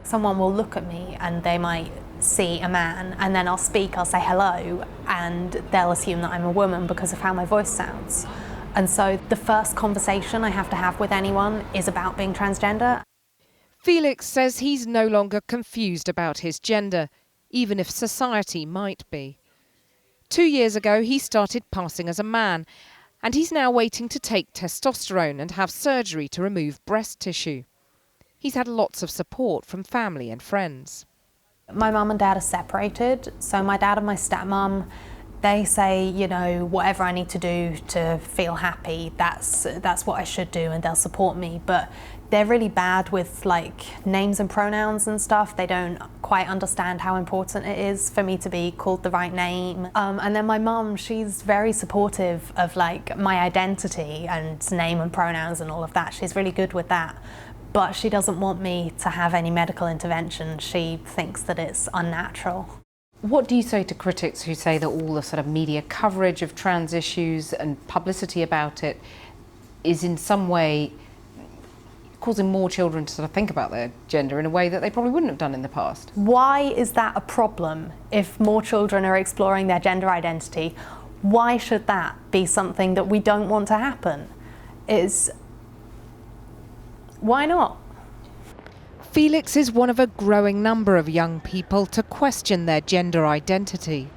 Someone will look at me and they might see a man, and then I'll speak, I'll say hello, and they'll assume that I'm a woman because of how my voice sounds. And so the first conversation I have to have with anyone is about being transgender. Felix says he's no longer confused about his gender, even if society might be. 2 years ago, he started passing as a man, and he's now waiting to take testosterone and have surgery to remove breast tissue. He's had lots of support from family and friends. My mum and dad are separated, so my dad and my stepmom, they say, you know, whatever I need to do to feel happy, that's what I should do, and they'll support me. But they're really bad with like names and pronouns and stuff. They don't quite understand how important it is for me to be called the right name. And then my mum, she's very supportive of like my identity and name and pronouns and all of that. She's really good with that. But she doesn't want me to have any medical intervention. She thinks that it's unnatural. What do you say to critics who say that all the sort of media coverage of trans issues and publicity about it is in some way causing more children to sort of think about their gender in a way that they probably wouldn't have done in the past? Why is that a problem if more children are exploring their gender identity? Why should that be something that we don't want to happen? Why not? Felix is one of a growing number of young people to question their gender identity.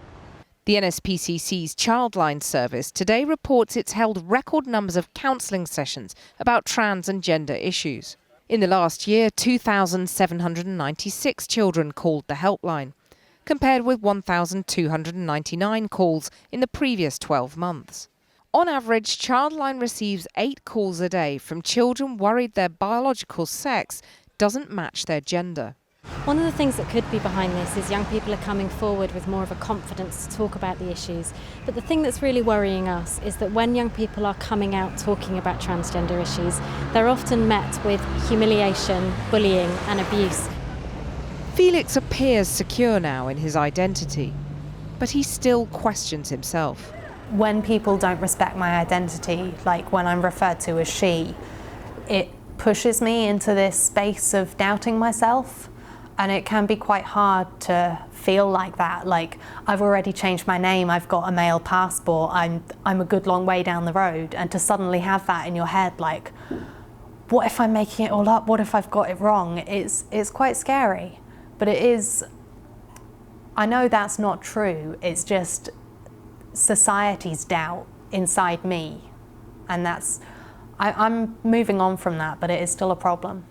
The NSPCC's Childline service today reports it's held record numbers of counselling sessions about trans and gender issues. In the last year, 2,796 children called the helpline, compared with 1,299 calls in the previous 12 months. On average, Childline receives 8 calls a day from children worried their biological sex doesn't match their gender. One of the things that could be behind this is young people are coming forward with more of a confidence to talk about the issues. But the thing that's really worrying us is that when young people are coming out talking about transgender issues, they're often met with humiliation, bullying and abuse. Felix appears secure now in his identity, but he still questions himself. When people don't respect my identity, like when I'm referred to as she, it pushes me into this space of doubting myself. And it can be quite hard to feel like that. Like, I've already changed my name, I've got a male passport, I'm a good long way down the road, and to suddenly have that in your head, like, what if I'm making it all up? What if I've got it wrong? It's quite scary. But it is, I know that's not true, it's just society's doubt inside me. And I'm moving on from that, but it is still a problem.